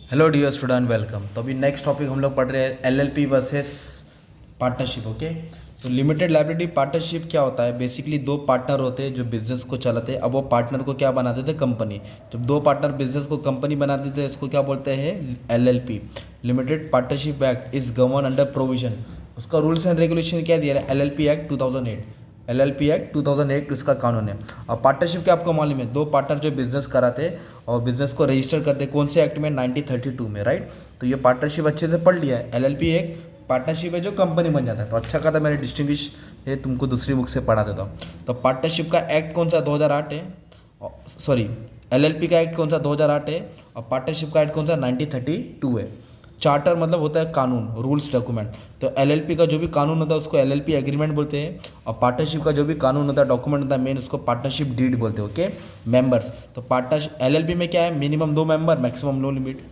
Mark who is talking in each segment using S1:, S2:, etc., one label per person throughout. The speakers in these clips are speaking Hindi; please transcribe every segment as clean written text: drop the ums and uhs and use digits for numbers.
S1: Hello dear student, welcome. तो अभी नेक्स्ट टॉपिक हम लोग पढ़ रहे हैं एलएलपी वर्सेस पार्टनरशिप। ओके, तो लिमिटेड लायबिलिटी पार्टनरशिप क्या होता है? बेसिकली दो पार्टनर होते हैं जो बिजनेस को चलाते हैं। अब वो पार्टनर को क्या बनाते थे? कंपनी। जब दो पार्टनर बिजनेस को कंपनी बनाते थे इसको क्या बोलते हैं? LLP, limited partnership act is govern under provision. उसका रूल्स एंड रेगुलेशन क्या दिया है? LLP act 2008। एलएलपी एक्ट 2008 उसका कानून है। और पार्टनरशिप क्या आपको मालूम है? दो पार्टनर जो बिजनेस कराते और बिजनेस को रजिस्टर करते कौन से एक्ट में? 1932 में, राइट। तो ये पार्टनरशिप अच्छे से पढ़ लिया है। एलएलपी एक पार्टनरशिप है जो कंपनी बन जाता है। तो अच्छा कहा था मैंने डिस्टिंग्विश ये तुमको दूसरी बुक से पढ़ा देता हूँ। तो पार्टनरशिप का एक्ट कौन सा? 2008 है। सॉरी, एलएलपी का एक्ट कौन सा? 2008 है। और पार्टनरशिप का एक्ट कौन सा? 1932 है। चार्टर मतलब होता है कानून, रूल्स डॉक्यूमेंट। तो एलएलपी का जो भी कानून होता है उसको एलएलपी एग्रीमेंट बोलते हैं। और पार्टनरशिप का जो भी कानून होता है, डॉक्यूमेंट होता है मेन, उसको पार्टनरशिप डीड बोलते हैं। Okay, members. तो पार्टनरशिप एलएलपी में क्या है? Minimum 2 member, maximum no limit.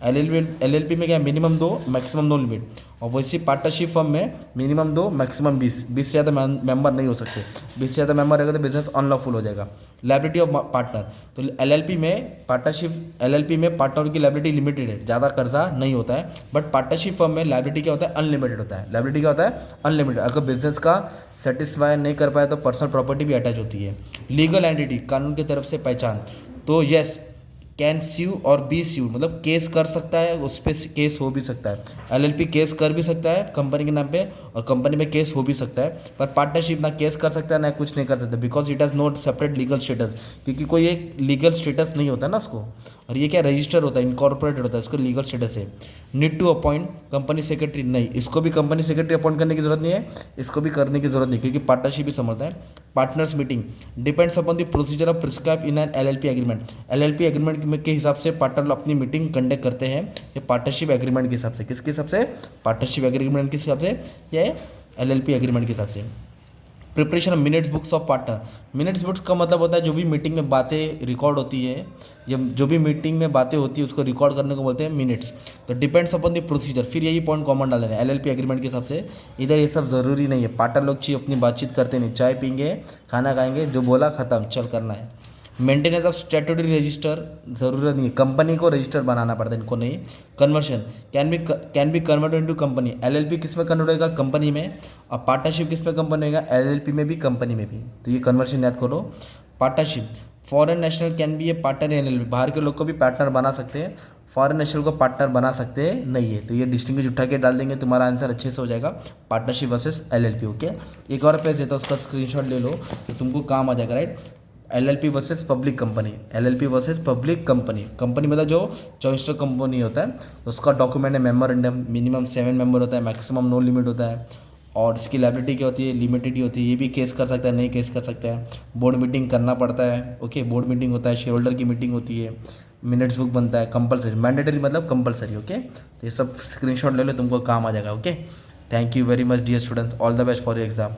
S1: LLP में क्या है? Minimum 2, maximum no limit. और वैसी पार्टनरशिप फर्म में मिनिमम 2, मैक्सिमम 20 से ज़्यादा मेंबर नहीं हो सकते। 20 से ज़्यादा मेंबर रहेगा तो बिजनेस अनलॉफुल हो जाएगा। लायबिलिटी ऑफ पार्टनर, तो एलएलपी में पार्टनरशिप एलएलपी में पार्टनर की लायबिलिटी लिमिटेड है, ज़्यादा कर्जा नहीं होता है। बट पार्टनरशिप फर्म में लायबिलिटी क्या होता है? अनलिमिटेड होता है। लायबिलिटी क्या होता है? अनलिमिटेड। अगर बिजनेस का सेटिस्फाई नहीं कर पाए तो पर्सनल प्रॉपर्टी भी अटैच होती है। लीगल एंटिटी, कानून की तरफ से पहचान। तो यस, कैन स्यू और बी स्यू, मतलब केस कर सकता है, उस पर केस हो भी सकता है। एलएलपी केस कर भी सकता है कंपनी के नाम पे और कंपनी में केस हो भी सकता है। पर पार्टनरशिप ना केस कर सकता है ना कुछ नहीं कर सकता, because it has not separate legal status, क्योंकि कोई एक लीगल स्टेटस नहीं होता ना उसको। और ये क्या रजिस्टर होता है, इनकॉर्पोरेटेड होता है, इसको लीगल स्टेटस है। Need to appoint company secretary, नहीं, इसको भी कंपनी सेक्रेटरी अपॉइंट करने की जरूरत नहीं है, इसको भी करने की जरूरत नहीं, क्योंकि पार्टनरशिप ही समझता है। Partners meeting depends upon the procedure of prescribe in an LLP agreement. LLP agreement के हिसाब से पार्टनर अपनी मीटिंग कंडक्ट करते हैं। ये पार्टनरशिप एग्रीमेंट के हिसाब से, किसके हिसाब से? पार्टनरशिप एग्रीमेंट के हिसाब से, ये एलएलपी एग्रीमेंट के हिसाब से। Preparation of minutes books of partner. Minutes books का मतलब होता है जो भी मीटिंग में बातें रिकॉर्ड होती है, या जो भी मीटिंग में बातें होती है उसको रिकॉर्ड करने को बोलते हैं मिनट्स। तो डिपेंड्स अपॉन द प्रोसीजर, फिर यही पॉइंट कॉमन डाल देना है एलएलपी एग्रीमेंट के हिसाब से। इधर ये सब ज़रूरी नहीं है, पार्टनर लोग चाहिए अपनी बातचीत करते नहीं, चाय पीएंगे, खाना खाएंगे, जो बोला ख़त्म, चल करना है। मेंटेनेंस ऑफ स्टैट्यूटरी रजिस्टर, ज़रूरत नहीं है, कंपनी को रजिस्टर बनाना पड़ता है, इनको नहीं। Conversion can be convert into company. LLP किस में कन्वर्ट होगा? कंपनी में। और पार्टनरशिप किस में कंपनी होगा? एलएलपी में भी, कंपनी में भी। तो ये कन्वर्शन याद करो। Partnership, foreign national can be A partner in LLP, बाहर के लोग को भी पार्टनर बना सकते हैं, फॉरेन नेशनल को पार्टनर बना सकते नहीं है। तो ये डिस्टिंग्विश उठा के डाल देंगे, तुम्हारा आंसर अच्छे से हो जाएगा। Partnership versus LLP. ओके, एक और पेज देता हूँ, उसका स्क्रीनशॉट ले लो तो तुमको काम आ जाएगा, right. LLP versus public company. LLP versus public company, company मतलब जो चॉइस्टर कंपनी होता है उसका डॉक्यूमेंट है मेमोरेंडम। मिनिमम 7 मेंबर होता है, मैक्सिमम नो लिमिट होता है। और इसकी लायबिलिटी क्या होती है? लिमिटेड ही होती है। ये भी केस कर सकता है, नहीं केस कर सकता है। बोर्ड मीटिंग करना पड़ता है। ओके, बोर्ड मीटिंग होता है, शेयर होल्डर की मीटिंग होती है, मिनट्स बुक बनता है, कंपलसरी। मैंडेटरी मतलब कंपलसरी। ओके, तो ये सब स्क्रीनशॉट ले लो, तुमको काम आ जाएगा। Okay, thank you very much dear students, all the best for your exam.